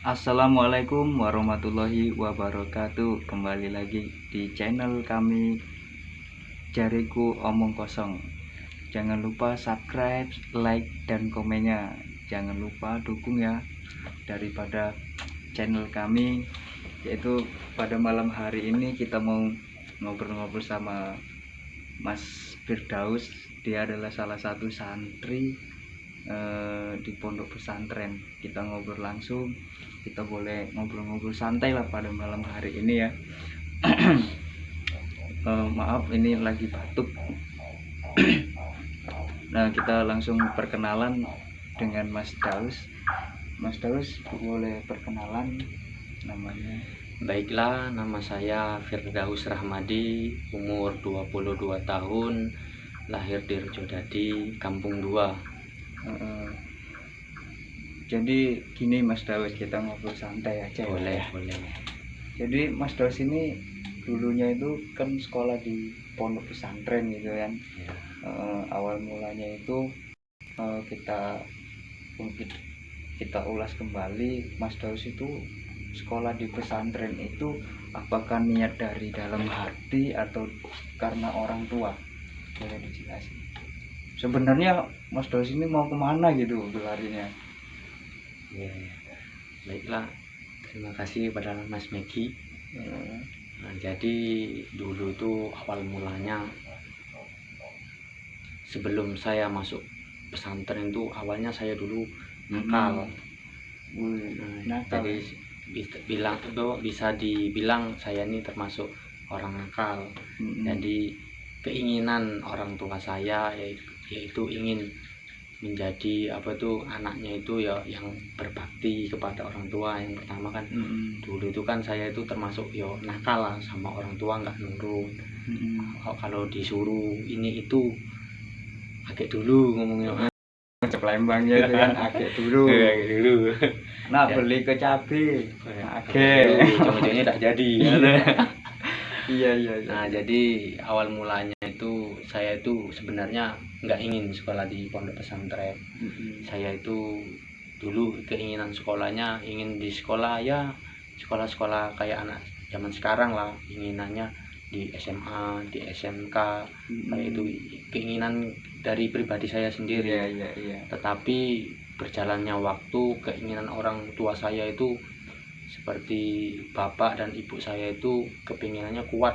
Assalamualaikum warahmatullahi wabarakatuh. Kembali lagi di channel kami Jariku Omong Kosong. Jangan lupa subscribe, like, dan komennya. Jangan lupa dukung ya daripada channel kami. Yaitu pada malam hari ini kita mau ngobrol-ngobrol sama Mas Firdaus. Dia adalah salah satu santri di pondok pesantren. Kita ngobrol langsung, kita boleh ngobrol-ngobrol santai lah pada malam hari ini ya. Maaf, ini lagi batuk. Nah, kita langsung perkenalan dengan Mas Daus. Mas Daus boleh perkenalan namanya? Baiklah, nama saya Firdaus Rahmadi, umur 22 tahun, lahir di Rejodadi, Kampung 2. Jadi gini Mas Daus, kita ngobrol santai aja. Boleh. Jadi Mas Daus ini dulunya itu kan sekolah di pondok pesantren gitu kan Ya. Awal mulanya itu kita ulas kembali. Mas Daus itu sekolah di pesantren itu apakah niat dari dalam hati atau karena orang tua? Boleh dijelasin sebenarnya Mas Daus ini mau kemana gitu berlarinya? Ya. Baiklah, terima kasih pada Mas Megi. Nah, jadi dulu itu awal mulanya, sebelum saya masuk pesantren itu awalnya saya dulu nakal. Nakal. Jadi bisa dibilang saya ini termasuk orang nakal. Jadi keinginan orang tua saya yaitu ingin menjadi anaknya itu ya yang berbakti kepada orang tua. Yang pertama kan dulu itu kan saya itu termasuk nakal lah, sama orang tua nggak nurut. Kalau disuruh ini itu agak dulu ngomongnya. Palembang ya kan agak dulu. Nah, ya. Beli ke cabe agak ujung-ujungnya tak jadi. Iya. Nah, jadi awal mulanya itu saya itu sebenarnya nggak ingin sekolah di pondok pesantren. Saya itu dulu keinginan sekolahnya ingin di sekolah sekolah kayak anak zaman sekarang lah, inginannya di SMA, di SMK. Kayak itu keinginan dari pribadi saya sendiri. Iya. Tetapi berjalannya waktu, keinginan orang tua saya itu seperti bapak dan ibu saya itu kepinginannya kuat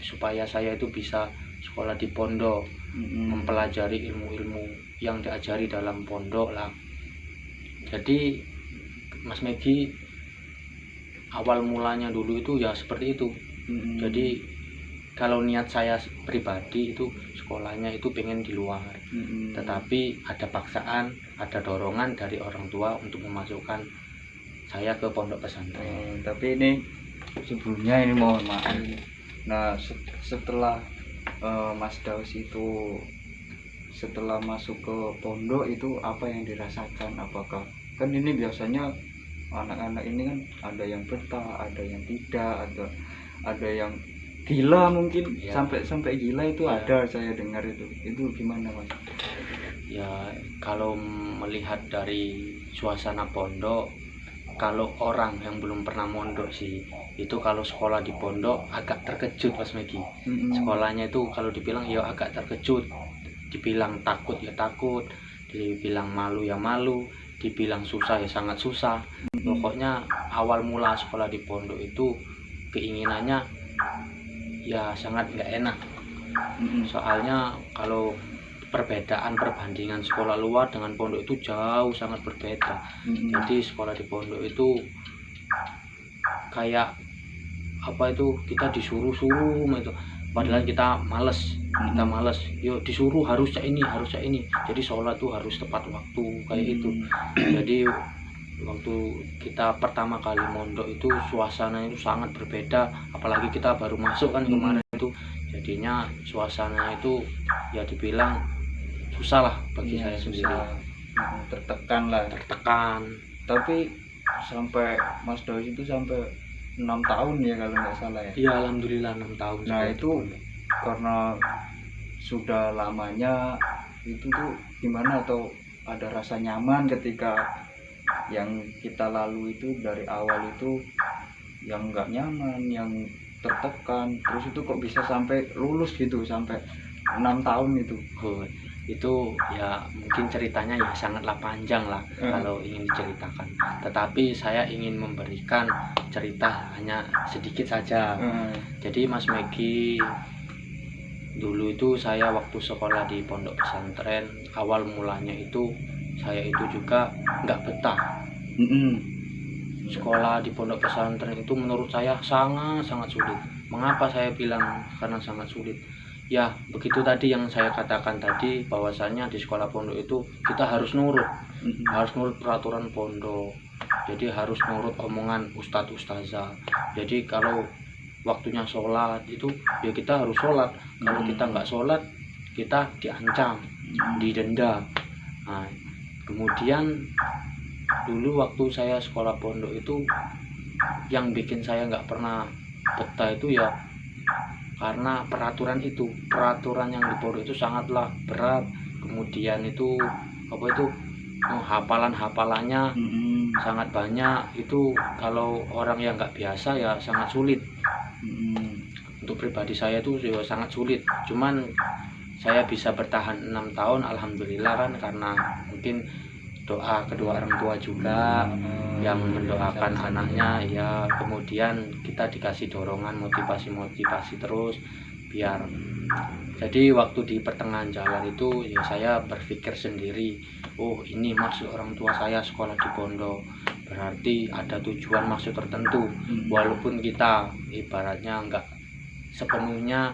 supaya saya itu bisa sekolah di pondok, mempelajari ilmu-ilmu yang diajari dalam pondok lah. Jadi Mas Megi, awal mulanya dulu itu ya seperti itu. Jadi kalau niat saya pribadi itu sekolahnya itu pengen di luar, tetapi ada paksaan, ada dorongan dari orang tua untuk memasukkan saya ke pondok pesantren. Tapi ini sebelumnya ini mohon maaf. Nah, setelah Mas Daus itu setelah masuk ke pondok itu apa yang dirasakan? Apakah kan ini biasanya anak-anak ini kan ada yang betah, ada yang tidak, ada yang gila mungkin ya. sampai gila itu ya. Ada saya dengar itu gimana Mas? Ya, kalau melihat dari suasana pondok, kalau orang yang belum pernah mondok sih, itu kalau sekolah di pondok agak terkejut Mas Megi. Sekolahnya itu kalau dibilang ya agak terkejut, dibilang takut ya takut, dibilang malu ya malu, dibilang susah ya sangat susah. Pokoknya awal mula sekolah di pondok itu keinginannya ya sangat nggak enak. Soalnya kalau perbandingan sekolah luar dengan pondok itu jauh sangat berbeda. Jadi sekolah di pondok itu kayak kita disuruh-suruh itu, padahal kita males. Yuk disuruh harus ini. Jadi sholat tuh harus tepat waktu kayak itu. Jadi waktu kita pertama kali mondok itu suasana itu sangat berbeda, apalagi kita baru masuk kan kemarin itu. Jadinya suasana itu ya dibilang susah lah bagi saya sendiri. Tertekan. Tapi sampai Mas Daus itu sampai 6 tahun ya kalau nggak salah ya? Iya, alhamdulillah 6 tahun. Nah itu karena sudah lamanya itu tuh gimana, atau ada rasa nyaman ketika yang kita lalui itu dari awal itu yang nggak nyaman, yang tertekan, terus itu kok bisa sampai lulus gitu, sampai 6 tahun itu. Oh, itu ya mungkin ceritanya ya sangatlah panjang lah kalau ingin diceritakan. Tetapi saya ingin memberikan cerita hanya sedikit saja. Jadi Mas Megi, dulu itu saya waktu sekolah di pondok pesantren, awal mulanya itu saya itu juga nggak betah. Sekolah di pondok pesantren itu menurut saya sangat sulit. Mengapa saya bilang karena sangat sulit? Ya, begitu tadi yang saya katakan tadi, bahwasanya di sekolah pondok itu kita harus nurut peraturan pondok. Jadi harus nurut omongan ustadz ustazah. Jadi kalau waktunya sholat itu ya kita harus sholat. Kalau kita nggak sholat, kita diancam, didenda. Nah, kemudian dulu waktu saya sekolah pondok itu yang bikin saya nggak pernah betah itu ya karena peraturan yang di pondok itu sangatlah berat. Kemudian itu hafalannya sangat banyak. Itu kalau orang yang nggak biasa ya sangat sulit. Untuk pribadi saya itu ya sangat sulit. Cuman saya bisa bertahan 6 tahun alhamdulillah kan, karena mungkin doa kedua orang tua juga yang mendoakan anaknya ya. Kemudian kita dikasih dorongan motivasi terus biar. Jadi waktu di pertengahan jalan itu ya saya berpikir sendiri, oh ini maksud orang tua saya sekolah di pondok, berarti ada tujuan maksud tertentu. Walaupun kita ibaratnya enggak sepenuhnya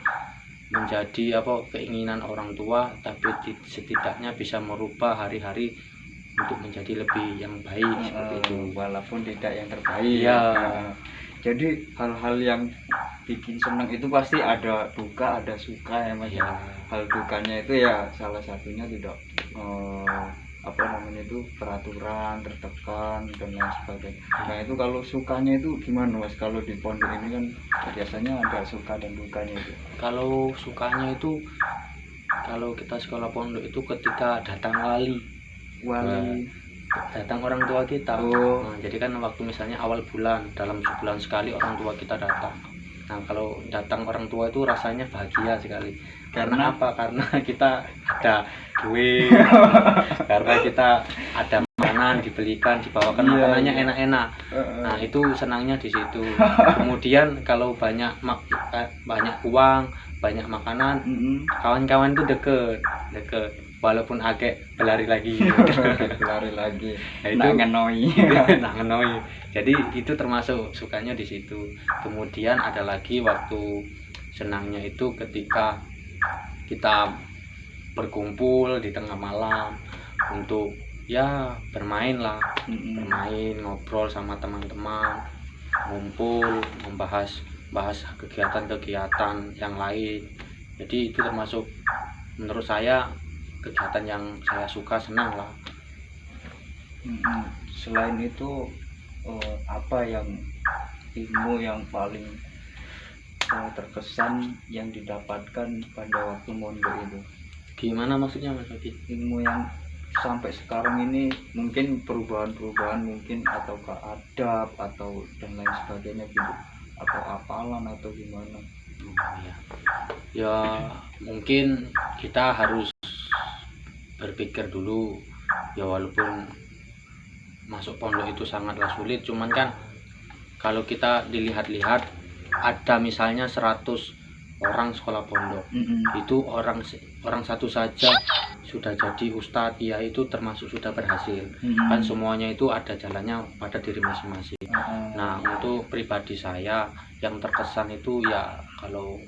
menjadi keinginan orang tua, tapi setidaknya bisa merubah hari-hari untuk menjadi lebih yang baik seperti itu, walaupun tidak yang terbaik ya. Jadi hal-hal yang bikin senang itu pasti ada duka ada suka ya Mas ya. Hal dukanya itu ya salah satunya tidak peraturan tertekan dan lain sebagainya. Nah itu kalau sukanya itu gimana Mas? Kalau di pondok ini kan biasanya ada suka dan dukanya itu. Kalau sukanya itu kalau kita sekolah pondok itu ketika datang wali datang orang tua kita. Nah, jadi kan waktu misalnya awal bulan, dalam sebulan sekali orang tua kita datang. Nah kalau datang orang tua itu rasanya bahagia sekali. Karena apa? Karena kita ada duit, karena kita ada makanan dibelikan, dibawakan makanannya enak-enak. Nah itu senangnya di situ. Kemudian kalau banyak uang, banyak makanan, kawan-kawan itu deket. Walaupun agak berlari lagi. Nah, itu ngenoi. Jadi itu termasuk sukanya di situ. Kemudian ada lagi waktu senangnya itu ketika kita berkumpul di tengah malam untuk ya bermain lah, bermain, ngobrol sama teman-teman, ngumpul, membahas kegiatan-kegiatan yang lain. Jadi itu termasuk menurut saya kegiatan yang saya suka, senang lah. Selain itu apa yang ilmu yang paling terkesan yang didapatkan pada waktu mondok itu? Gimana maksudnya Mas Oki? Ilmu yang sampai sekarang ini mungkin perubahan mungkin atau ke adab atau dan lain sebagainya gitu, atau hafalan atau gimana? Ya mungkin kita harus berpikir dulu ya, walaupun masuk pondok itu sangatlah sulit, cuman kan kalau kita dilihat-lihat ada misalnya 100 orang sekolah pondok, itu orang satu saja sudah jadi ustadz, ya itu termasuk sudah berhasil. Kan semuanya itu ada jalannya pada diri masing-masing. Nah untuk pribadi saya yang terkesan itu ya kalau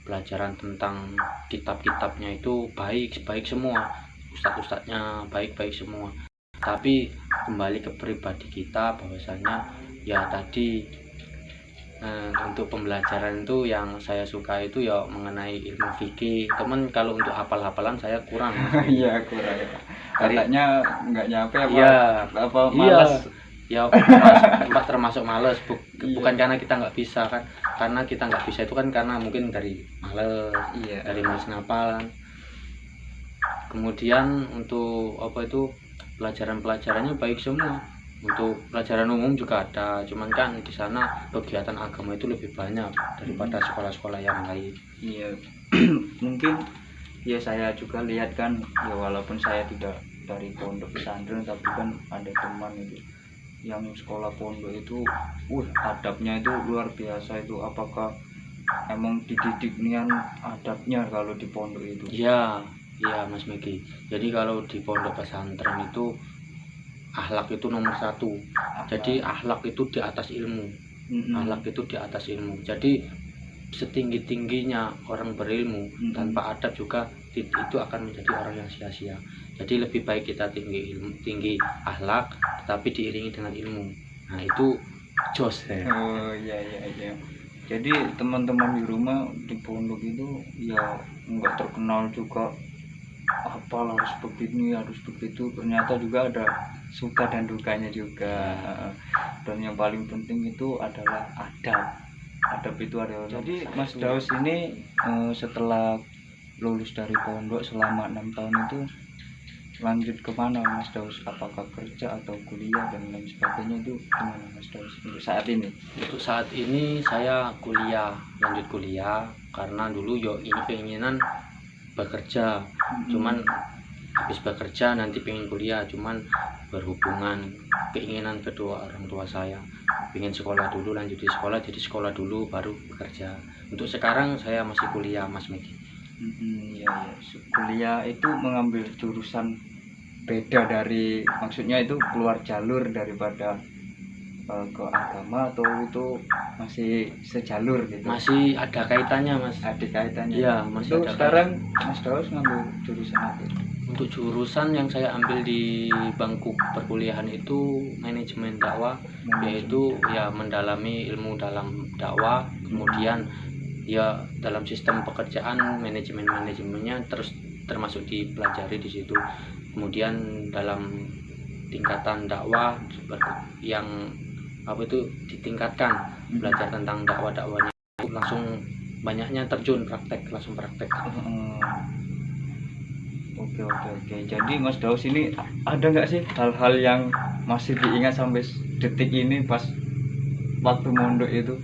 pelajaran tentang kitab-kitabnya itu baik semua, ustadz-ustadznya baik semua. Tapi kembali ke pribadi kita bahwasanya ya tadi untuk pembelajaran itu yang saya suka itu ya mengenai ilmu fikih. Teman kalau untuk hafal-hafalan saya kurang. Iya kurang. Katanya nggak nyampe apa? Iya. Apa malas? Ya termasuk malas. Bukan karena kita nggak bisa kan? Karena kita nggak bisa itu kan karena mungkin dari malas, dari malas ngapal. Kemudian untuk pelajaran-pelajarannya baik semua. Untuk pelajaran umum juga ada, cuman kan di sana kegiatan agama itu lebih banyak daripada sekolah-sekolah yang lain. Iya. Mungkin ya saya juga lihat kan, ya walaupun saya tidak dari pondok pesantren, tapi kan ada teman itu yang sekolah pondok itu, adabnya itu luar biasa itu. Apakah emang dididik nian adabnya kalau di pondok itu? Iya, iya Mas Megi. Jadi kalau di pondok pesantren itu akhlak itu nomor satu. Jadi akhlak itu di atas ilmu. Akhlak itu di atas ilmu. Jadi setinggi-tingginya orang berilmu tanpa adab juga itu akan menjadi orang yang sia-sia. Jadi lebih baik kita tinggi ilmu, tinggi akhlak, tetapi diiringi dengan ilmu. Nah itu jos ya. Oh iya iya iya. Jadi teman-teman di rumah di pondok itu ya nggak terkenal juga apa harus begini harus begitu, ternyata juga ada suka dan dukanya juga. Dan yang paling penting itu adalah adab itu adalah. Jadi Mas Daus ini setelah lulus dari pondok selama 6 tahun itu lanjut kemana Mas Daus? Apakah kerja atau kuliah dan lain sebagainya, itu gimana Mas Daus untuk saat ini? Untuk saat ini saya kuliah, lanjut kuliah karena dulu ini keinginan bekerja, cuman habis bekerja nanti pengen kuliah, cuman berhubungan keinginan kedua orang tua saya pengen sekolah dulu, lanjut di sekolah, jadi sekolah dulu baru bekerja. Untuk sekarang saya masih kuliah Mas Megi. Ya, ya. Kuliah itu mengambil jurusan beda dari, maksudnya itu keluar jalur daripada ke agama, atau itu masih sejalur gitu? Masih ada kaitannya Mas. Ada kaitannya. Iya, masih itu ada sekarang Mas Daus ngambil jurusan apa? Untuk jurusan yang saya ambil di bangku perkuliahan itu manajemen dakwah, yaitu ya mendalami ilmu dalam dakwah, kemudian ya dalam sistem pekerjaan manajemennya terus termasuk dipelajari di situ. Kemudian dalam tingkatan dakwah yang apa itu ditingkatkan, belajar tentang dakwahnya langsung banyaknya terjun praktek, langsung praktek. Oke. Jadi Mas Daus ini ada nggak sih hal-hal yang masih diingat sampai detik ini pas waktu mondok itu?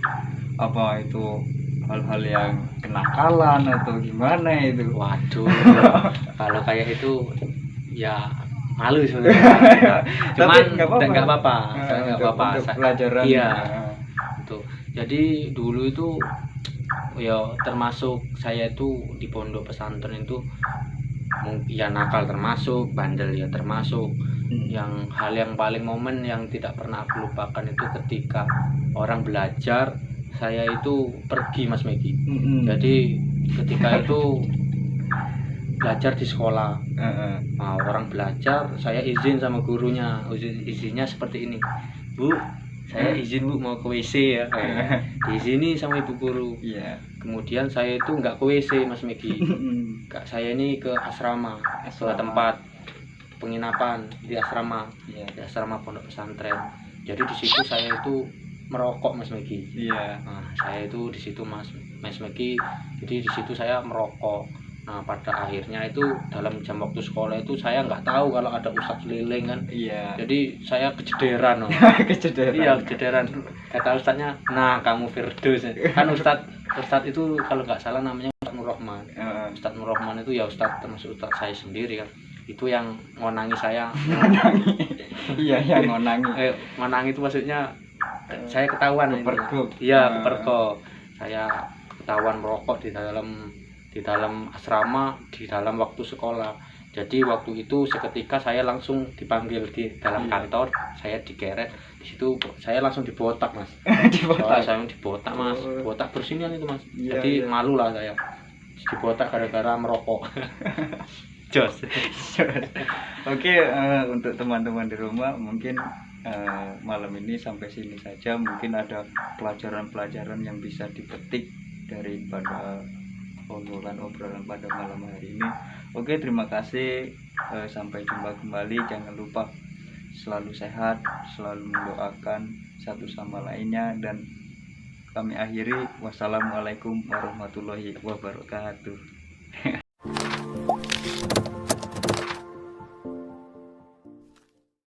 Apa itu hal-hal yang kenakalan atau gimana itu? Waduh, kalau kayak itu ya malu sebenarnya. Cuman nggak apa-apa. Pelajaran. Iya. Itu. Jadi dulu itu ya termasuk saya itu di pondok pesantren itu ya nakal termasuk, bandel ya termasuk. Yang hal yang paling momen yang tidak pernah aku lupakan itu ketika orang belajar, saya itu pergi Mas Megi. Jadi ketika itu belajar di sekolah, nah, orang belajar, saya izin sama gurunya, izinnya seperti ini, Bu, saya izin Bu mau ke WC ya, diizini sama ibu guru. Kemudian saya itu nggak ke WC Mas Megi, saya ini ke asrama, ke tempat penginapan di asrama, di asrama pondok pesantren. Jadi di situ saya itu merokok Mas Megi. Nah, saya itu di situ Mas Megi. Jadi di situ saya merokok. Nah, pada akhirnya itu dalam jam waktu sekolah itu saya nggak tahu kalau ada ustadz keliling kan. Jadi saya kecederan. Kecederan. Kata ustadznya, nah kamu Firdaus. Kan ustadz itu kalau nggak salah namanya Ustadz Nur Rahman. Ustadz Nur Rahman itu ya ustadz, termasuk ustadz saya sendiri kan. Itu yang ngonangi saya. Yang ngonangi. Ngonangi itu maksudnya saya ketahuan. Kepergok. Iya, kepergok. Saya ketahuan merokok di dalam asrama, di dalam waktu sekolah. Jadi waktu itu seketika saya langsung dipanggil di dalam kantor, saya digeret. Di situ saya langsung dibotak Mas. Saya dibotak Mas, botak bersinian itu Mas. Jadi malu lah saya dibotak gara-gara merokok. Jos. Oke, untuk teman-teman di rumah mungkin malam ini sampai sini saja. Mungkin ada pelajaran-pelajaran yang bisa dipetik daripada obrolan pada malam hari ini. Oke, terima kasih. Sampai jumpa kembali. Jangan lupa selalu sehat, selalu mendoakan satu sama lainnya, dan kami akhiri. Wassalamualaikum warahmatullahi wabarakatuh.